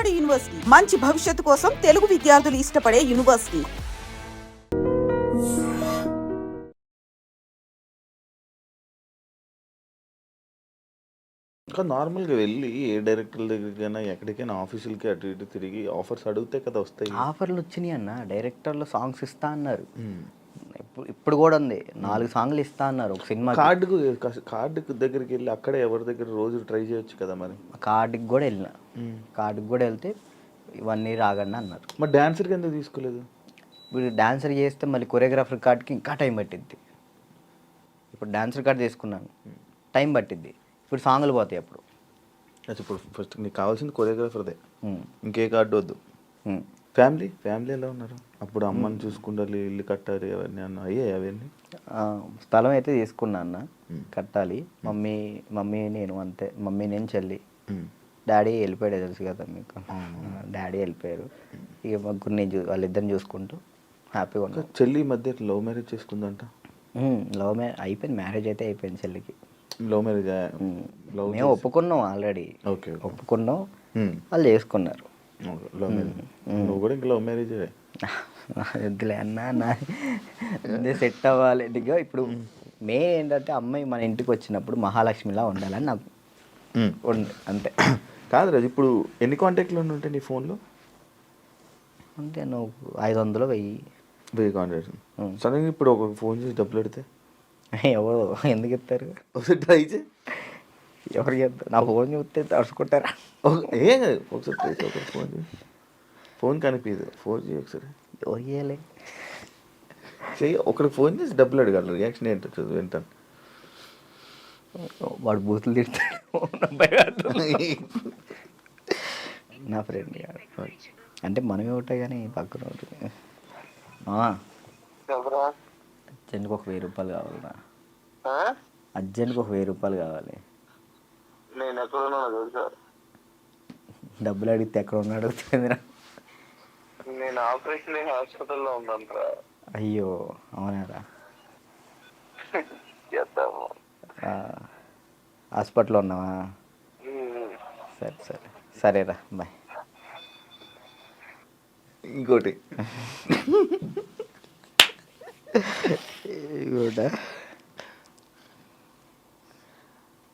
ఉమ్మడి యూనివర్సిటీ మంచి భవిష్యత్తు కోసం తెలుగు విద్యార్థులు ఇష్టపడే యూనివర్సిటీ. ఇంకా నార్మల్‌గా వెళ్ళి ఏ డైరెక్టర్ల దగ్గరికైనా, ఎక్కడికైనా ఆఫీసులకి అటు ఇటు తిరిగి ఆఫర్స్ అడిగితే కదా వస్తాయి. ఆఫర్లు వచ్చినాయి అన్న, డైరెక్టర్లు సాంగ్స్ ఇస్తా అన్నారు. హ్మ్. ఇప్పుడు కూడా ఉంది, 4 సాంగ్లు ఇస్తా అన్నారు ఒక సినిమా. కార్డుకు దగ్గరికి వెళ్ళి అక్కడే ఎవరి దగ్గర రోజు ట్రై చేయొచ్చు కదా మరి. కార్డుకి కూడా వెళ్ళిన, కార్డుకి కూడా వెళ్తే 1 ఇయర్ ఆగండి అన్నారు. మరి డాన్సర్కి ఎందుకు తీసుకోలేదు? ఇప్పుడు డాన్సర్ చేస్తే మళ్ళీ కొరియోగ్రాఫర్ కార్డ్కి ఇంకా టైం పట్టిద్ది. ఇప్పుడు డాన్సర్ కార్డ్ తీసుకున్నాను, టైం పట్టిద్ది. ఇప్పుడు సాంగ్లు పోతాయి అప్పుడు. ఇప్పుడు ఫస్ట్ నీకు కావాల్సింది కొరియోగ్రాఫర్దే, ఇంకే కార్డు వద్దు. ఫ్యామిలీ ఎలా ఉన్నారు? అప్పుడు అమ్మని చూసుకుండాలి, ఇల్లు కట్టాలి, అవన్నీ అయ్యాయి అవన్నీ. స్థలం అయితే తీసుకున్నా అన్న, కట్టాలి. మమ్మీ నేను అంతే, మమ్మీ నేను చెల్లి. డాడీ వెళ్ళిపోయాడు, తెలుసు కదా మీకు. డాడీ వెళ్ళిపోయారు, ఇక ముగ్గురు వాళ్ళిద్దరిని చూసుకుంటూ హ్యాపీగా ఉన్నా. చెల్లి ఈ మధ్య లవ్ మ్యారేజ్ చేసుకుందంట. లవ్ మ్యారేజ్ అయిపోయింది, మ్యారేజ్ అయితే అయిపోయింది చెల్లికి. లవ్ మ్యారేజ్ మేము ఒప్పుకున్నాం ఆల్రెడీ. ఓకే, ఒప్పుకున్నాం, వాళ్ళు చేసుకున్నారు. Love marriage. నువ్వు కూడా ఇంకా లవ్ మ్యారేజ్ వద్దులే అన్న, సెట్ అవ్వాలి. ఇప్పుడు ఏంటంటే అమ్మాయి మన ఇంటికి వచ్చినప్పుడు మహాలక్ష్మిలా ఉండాలని నాకు అంతే. కాదు రాజు, ఇప్పుడు ఎన్ని కాంటాక్ట్లు ఉంటాయి నీ ఫోన్లో? అంటే నువ్వు 500 1000 కాంటాక్ట్స్. సడన్గా ఇప్పుడు ఒక ఫోన్ చేసి డబ్బులు పెడితే ఎవరు ఎందుకు ఇస్తారు? ఒకసారి ట్రై చేయి. ఎవరికి చెప్తారు? నా ఫోన్ చూస్తే తడుచుకుంటారా? ఏం కాదు, ఒకసారి ట్రై చేయి. ఒకసారి ఫోన్ చేయి, ఫోన్ కనిపించదు, ఫోన్ చేయి ఒకసారి. ఓయ్యాలి చెయ్యి, ఒకరికి ఫోన్ చేసి డబ్బులు అడగాలి. రియాక్షన్ ఏంటో వింటాను. వాడు బూతులు తిడతాడు నా ఫ్రెండ్. అంటే మనమే ఉంటాయి కానీ పక్కన ఉంటుంది. అర్జెంట్కి ఒక 1000 రూపాయలు కావాలన్నా, అర్జెంట్కి ఒక 1000 రూపాయలు కావాలి. నేను ఎక్కడ డబ్బులు అడిగితే ఎక్కడ ఉన్నా అడుగుతుంది. నేను ఆపరేషన్ హాస్పిటల్లో ఉన్నాను. అయ్యో అవునారా? హాస్పిటల్లో ఉన్నావా? సరేరా, బాయ్. ఇంకోటి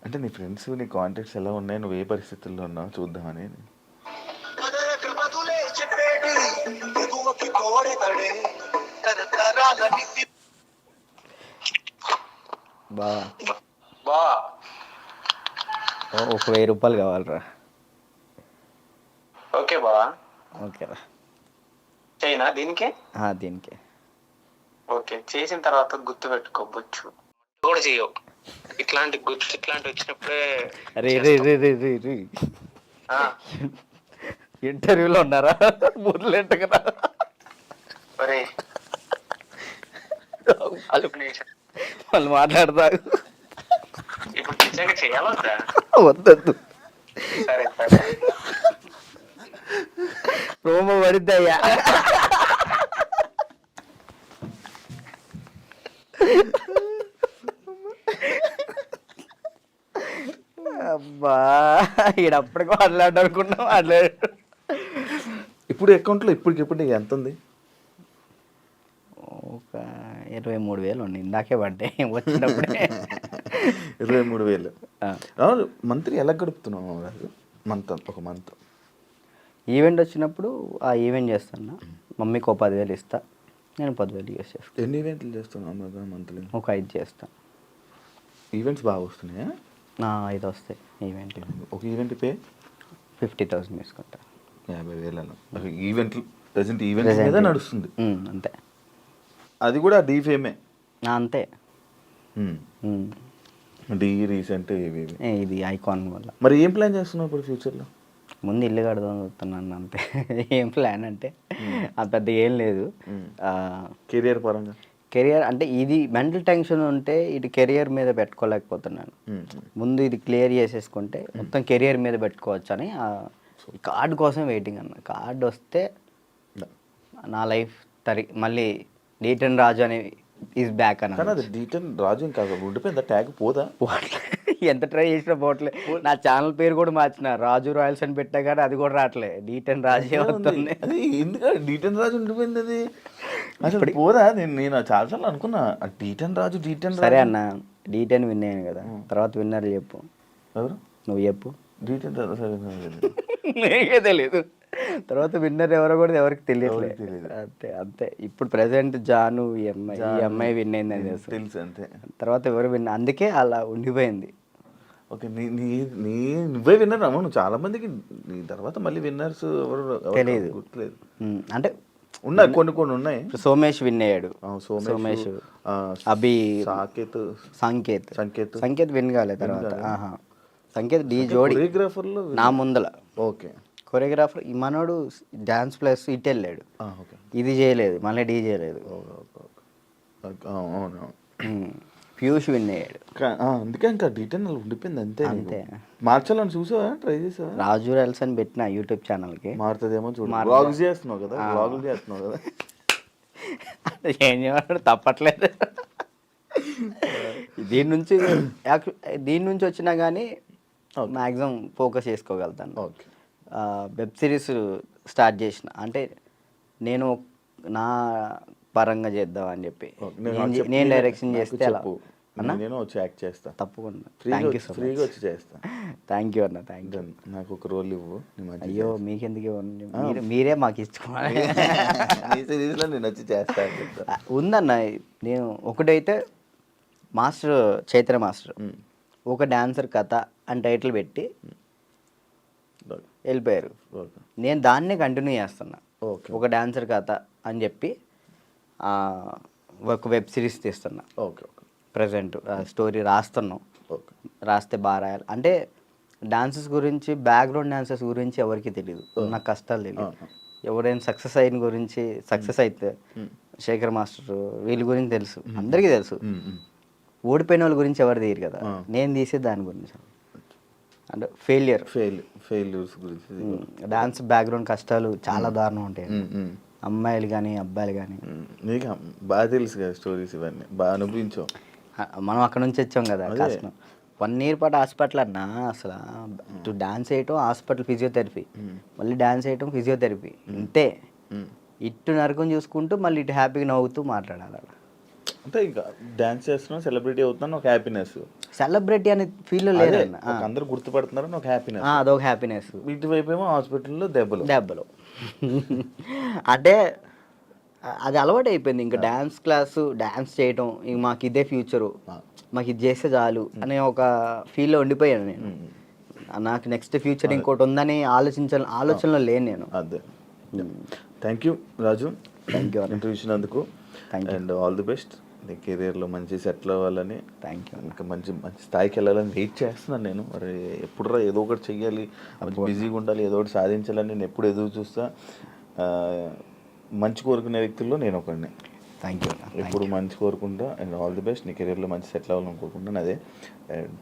అంటే నీ ఫ్రెండ్స్, నీ కాంటాక్ట్స్ ఎలా ఉన్నాయి, నువ్వు ఏ పరిస్థితుల్లో ఉన్నావు చూద్దామని. బా ఒక 1000 రూపాయలు కావాలరా. ఓకే బా, ఓకేరా. చైనా దీనికి? దీనికి. ఓకే, చేసిన తర్వాత గుర్తు పెట్టుకోవచ్చు కూడా చేయవు. ఇట్లాంటి వచ్చినప్పుడే ఇంటర్వ్యూలో ఉన్నారా? బుర్లేంట కదా వాళ్ళు మాట్లాడతారు. ఇప్పుడు నిజంగా చేయాలొద్దా? వద్దొద్దు, సరే సరే, ప్రోమో పడిద్దయ్యా. అబ్బా ఈడప్పటికి మాట్లాడనుకున్నా మాట్లాడు. ఇప్పుడు అకౌంట్లో ఇప్పటికిప్పుడు ఎంత ఉంది? ఒక 23,000 ఉంది, ఇందాకే పడ్డాయి వచ్చినప్పుడే. 23,000. మంత్లీ ఎలా గడుపుతున్నావు రాజు? ఒక మంత్ ఈవెంట్ వచ్చినప్పుడు ఆ ఈవెంట్ చేస్తాను. మమ్మీకి ఒక 10,000 ఇస్తా, నేను 10,000 యూస్ చేస్తాను. ఎన్ని ఈవెంట్లు చేస్తున్నావు మంత్లీ? ఒక 5 చేస్తాను. ఈవెంట్స్ బాగా వస్తున్నాయా? 5 వస్తాయి ఈవెంట్. ఒక ఈవెంట్ పే 50,000 తీసుకుంటా. 50,000 ఈవెంట్లు ప్రజెంట్ ఈవెంట్ మీద నడుస్తుంది అంతే. అది కూడా డీఫేమే అంతే. డీ రీసెంట్ ఇది ఐకాన్ వల్ల. మరి ఏం ప్లాన్ చేస్తున్నావు ఇప్పుడు ఫ్యూచర్లో? ముందు ఇల్లు కడదాం చూస్తున్నాను అంతే. ఏం ప్లాన్ అంటే అంత పెద్ద ఏం లేదు. కెరియర్ పరంగా కెరియర్ అంటే ఇది మెంటల్ టెన్షన్ ఉంటే ఇది కెరియర్ మీద పెట్టుకోలేకపోతున్నాను. ముందు ఇది క్లియర్ చేసేసుకుంటే మొత్తం కెరియర్ మీద పెట్టుకోవచ్చు అని కార్డు కోసం వెయిటింగ్ అన్న. కార్డు వస్తే నా లైఫ్ మళ్ళీ డీటన్ రాజు అని ఈజ్ బ్యాక్ అన్న. అది డీటన్ రాజు ఇంకా ఉండిపోయిందా? ట్యాగ్ పోదా? ఎంత ట్రై చేసినా పోవట్లే. నా ఛానల్ పేరు కూడా మార్చిన, రాజు రాయల్స్ అని పెట్టా కానీ అది కూడా రావట్లే, D10 రాజే వస్తుంది. అది ఎందుకంటే D10 రాజు ఉండిపోయింది అది అసలు పోదా. నేను చాలాసార్లు అనుకున్నా D10 రాజు సరే అన్న, D10 విన్ అయ్యాను కదా, తర్వాత విన్నర్ చెప్పు. ఎవరు? నువ్వు చెప్పు. D10 రాజు సరే నీకే తెలియదు, తర్వాత విన్నర్ ఎవరో కూడా ఎవరికి తెలియట్లేదు. అంతే అంతే. ఇప్పుడు ప్రెసెంట్ జాను ఈ అమ్మాయి విన్ అయింది అని తెలుసు అంతే. తర్వాత ఎవరు విన్, అందుకే అలా ఉండిపోయింది. ఓకే, నువ్వే విన్నర్ అమ్మ. నువ్వు చాలా మందికి నీ తర్వాత మళ్ళీ విన్నర్స్ ఎవరు తెలియదు, గుర్తులేదు. అంటే ఉన్నాయి, కొన్ని ఉన్నాయి. సోమేష్ విన్ అయ్యాడు, సోమేష్, అభి, సంకేత్ విన్ కాలేదు. తర్వాత సంకేత్ డి జోడి కొరియోగ్రాఫర్లో నా ముందల. ఓకే, కొరియోగ్రాఫర్ ఈ మనోడు డాన్స్ ప్లస్ ఇటు వెళ్ళాడు, ఇది చేయలేదు, మళ్ళీ డీ చేయలేదు. అవును, పీయూష్ విన్ అయ్యాడు. అందుకే ఇంకా D10 ఉండిపోయింది అంతే. అంతే. మార్చాలని చూసావా, ట్రై చేసావా? రాజు రాయల్స్ అని పెట్టిన యూట్యూబ్ ఛానల్కి, మారుతుందేమో చూడు. వ్లాగ్స్ చేస్తున్నావు కదా, వ్లాగులు చేస్తున్నావు కదా. ఏం చేయమంటాడు, తప్పట్లేదు. దీని నుంచి వచ్చినా కానీ మ్యాక్సిమం ఫోకస్ చేసుకోగలుగుతాను. ఓకే, వెబ్ సిరీస్ స్టార్ట్ చేసిన, అంటే నేను నా పరంగా చేద్దాం అని చెప్పి నేను డైరెక్షన్ చేస్తే అలా నేను వచ్చి యాక్ట్ చేస్తా తప్పకుండా. Thank you so much. ఫ్రీగా వచ్చి చేస్తా. థ్యాంక్ యూ అన్న, థ్యాంక్ యూ. నాకు ఒక రోల్ ఇవ్వు. అయ్యో మీకెందుకు ఇవ్వండి, మీరే మాకు ఇచ్చుకోవాలి. సిరీస్లో నేను వచ్చి చేస్తా. ఉందన్న, నేను ఒకటైతే మాస్టర్ చైత్ర మాస్టర్ ఒక డాన్సర్ కథ అని టైటిల్ పెట్టి వెళ్ళిపోయారు. నేను దాన్నే కంటిన్యూ చేస్తున్నా, ఒక డాన్సర్ కథ అని చెప్పి ఒక వెబ్ సిరీస్ తీస్తున్నా. ఓకే, ప్రజెంట్ స్టోరీ రాస్తున్నాం. రాస్తే బాగా రాయాలి. అంటే డాన్సెస్ గురించి, బ్యాక్గ్రౌండ్ డాన్సెస్ గురించి ఎవరికి తెలియదు, నాకు కష్టాలు తెలియదు. ఎవరైనా సక్సెస్ అయిన గురించి, సక్సెస్ అయితే శేఖర్ మాస్టర్ వీళ్ళ గురించి తెలుసు, అందరికీ తెలుసు. ఓడిపోయిన వాళ్ళ గురించి ఎవరు తీయరు కదా, నేను తీసే దాని గురించి. అంటే ఫెయిల్యూర్స్ గురించి, డాన్స్ బ్యాక్గ్రౌండ్ కష్టాలు చాలా దారుణం ఉంటాయి. అమ్మాయిలు కానీ అబ్బాయిలు కానీ. నీకు బాగా తెలుసు కదా స్టోరీస్, ఇవన్నీ బాగా అనుభవించావు. మనం అక్కడ నుంచి వచ్చాం కదా, కష్టం. 1 year పాటు హాస్పిటల్ అన్నా, అసలు డాన్స్ వేయటం, హాస్పిటల్, ఫిజియోథెరపీ, మళ్ళీ డాన్స్ వేయటం, ఫిజియోథెరపీ, ఇంతే. ఇటు నరకం చూసుకుంటూ మళ్ళీ ఇటు హ్యాపీగా నవ్వుతూ మాట్లాడాలి. అంటే ఇంకా డాన్స్ చేస్తున్నాను, సెలబ్రిటీ అవుతున్నాను, ఒక హ్యాపీనెస్. సెలబ్రిటీ అనే ఫీల్ లేదు, అందరూ గుర్తుపడుతున్నారని ఒక హ్యాపీనెస్, అదొక హ్యాపీనెస్. ఇటువైపు ఏమో హాస్పిటల్లో దెబ్బలు. అంటే అది అలవాటు అయిపోయింది. ఇంకా డాన్స్ క్లాసు, డాన్స్ చేయటం, ఇంక మాకు ఇదే ఫ్యూచరు, మాకు ఇది చేస్తే చాలు అనే ఒక ఫీల్లో ఉండిపోయాను నేను. నాకు నెక్స్ట్ ఫ్యూచర్ ఇంకోటి ఉందని ఆలోచనలో లేను నేను. అదే. Thank you Raju, thank you interview ఇచ్చినందుకు. And all the best. నీ కెరీర్లో మంచి సెటిల్ అవ్వాలని, థ్యాంక్ యూ. ఇంకా మంచి స్థాయికి వెళ్ళాలని వెయిట్ చేస్తున్నాను నేను. మరి ఎప్పుడురా ఏదో ఒకటి చెయ్యాలి, బిజీగా ఉండాలి, ఏదో ఒకటి సాధించాలని నేను ఎప్పుడు ఎదురు చూస్తా. మంచి కోరుకునే వ్యక్తుల్లో నేను ఒకడిని. Thank you. ఎప్పుడు మంచి కోరుకుంటా. And all the best. నీ కెరీర్లో మంచి సెటిల్ అవ్వాలని కోరుకుంటాను. అదే,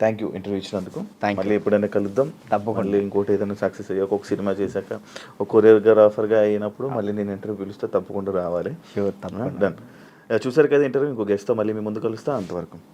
థ్యాంక్ యూ ఇంటర్వ్యూ ఇచ్చినందుకు. మళ్ళీ ఎప్పుడైనా కలుద్దాం తప్పకుండా. మళ్ళీ ఇంకోటి ఏదైనా సక్సెస్ అయ్యాక, ఒక సినిమా చేశాక, ఒక కొరియోగ్రాఫర్గా అయినప్పుడు మళ్ళీ నేను ఇంటర్వ్యూ పిలుస్తే తప్పకుండా రావాలి. షూర్, తప్పకుండా. డన్. చూసారు కదా ఇంటర్వ్యూ. ఇంకో గెస్ట్తో మళ్ళీ మీ ముందు కలుస్తా. అంతవరకు